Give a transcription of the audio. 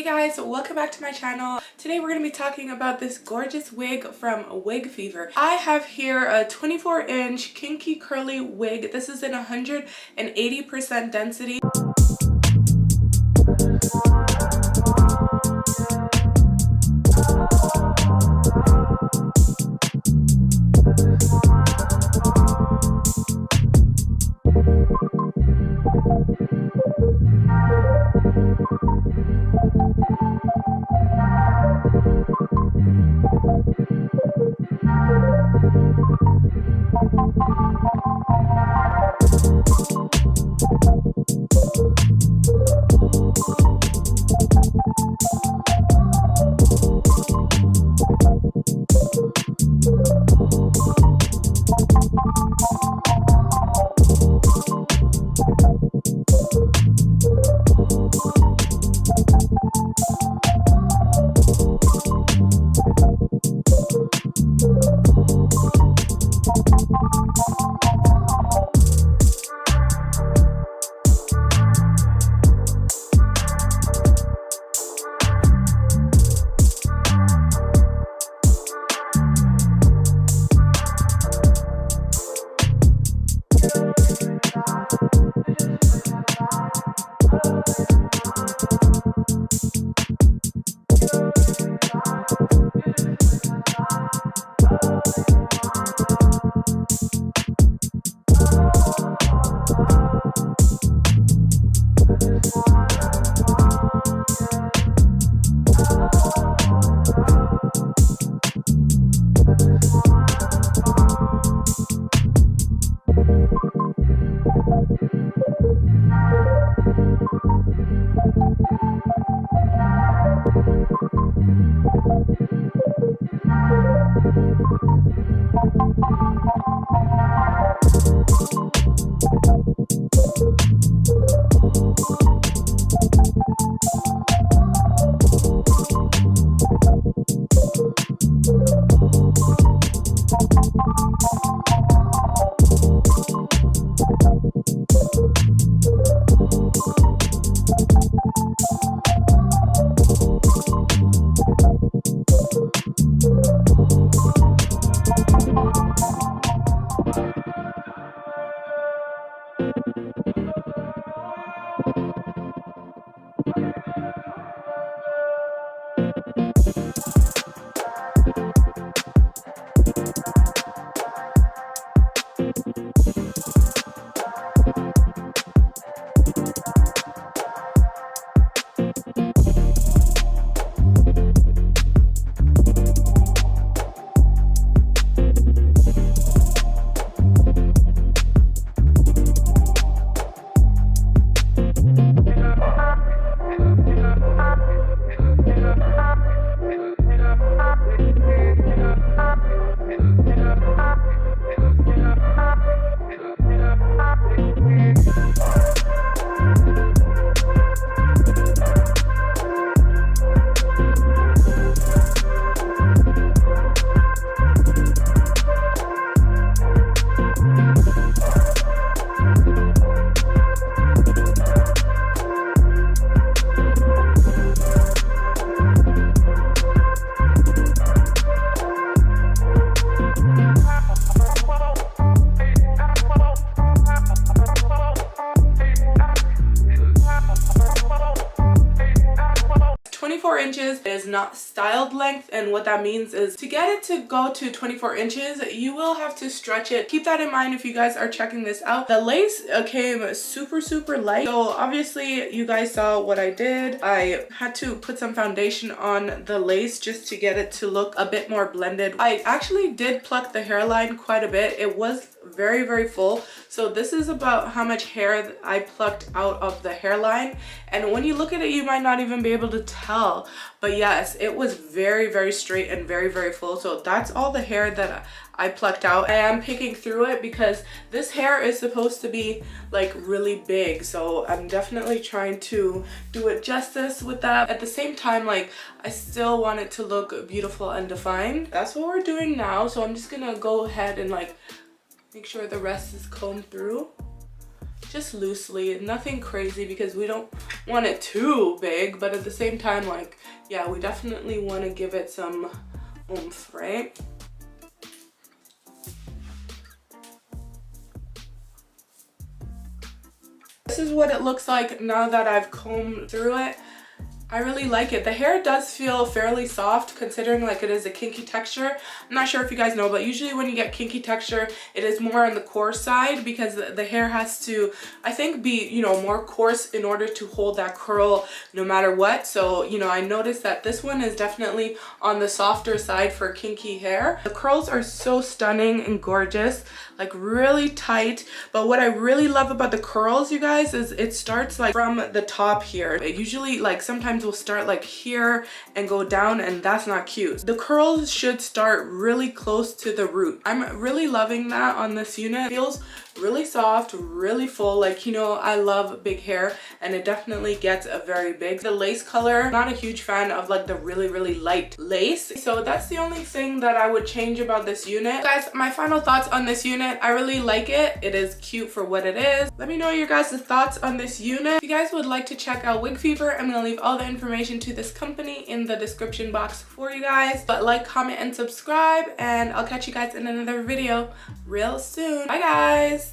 Hey guys, welcome back to my channel. Today we're going to be talking about this gorgeous wig from Wig Fever. I have here a 24-inch kinky curly wig. This is in 180% density. Inches is not styled length, and what that means is to get it to go to 24 inches you will have to stretch it. Keep that in mind if you guys are checking this out. The lace came super light, so obviously you guys saw what I did. I had to put some foundation on the lace just to get it to look a bit more blended. I actually did pluck the hairline quite a bit. It was very full, so this is about how much hair I plucked out of the hairline, and when you look at it you might not even be able to tell, but yes, it was very straight and very full. So that's all the hair that I plucked out. I am picking through it because this hair is supposed to be like really big, so I'm definitely trying to do it justice with that. At the same time, like, I still want it to look beautiful and defined. That's what we're doing now, so I'm just gonna go ahead and like make sure the rest is combed through. just loosely, nothing crazy because we don't want it too big, but at the same time, like, yeah, we definitely want to give it some oomph, right? This is what it looks like now that I've combed through it. I really like it. The hair does feel fairly soft considering like it is a kinky texture. I'm not sure if you guys know, but usually when you get kinky texture, it is more on the coarse side because the hair has to, I think, be, you know, more coarse in order to hold that curl no matter what. So, you know, I noticed that this one is definitely on the softer side for kinky hair. The curls are so stunning and gorgeous, like really tight. But what I really love about the curls, you guys, is it starts like from the top here. It usually like sometimes will start like here and go down, and that's not cute. The curls should start really close to the root. I'm really loving that on this unit. It feels really soft, really full. Like, you know, I love big hair and it definitely gets a very big. The lace color, not a huge fan of like the really light lace. So that's the only thing that I would change about this unit. Guys, my final thoughts on this unit, I really like it. It is cute for what it is. Let me know your guys' thoughts on this unit. If you guys would like to check out Wig Fever, I'm gonna leave all the information to this company in the description box for you guys. But like, comment, and subscribe, and I'll catch you guys in another video real soon. Bye guys.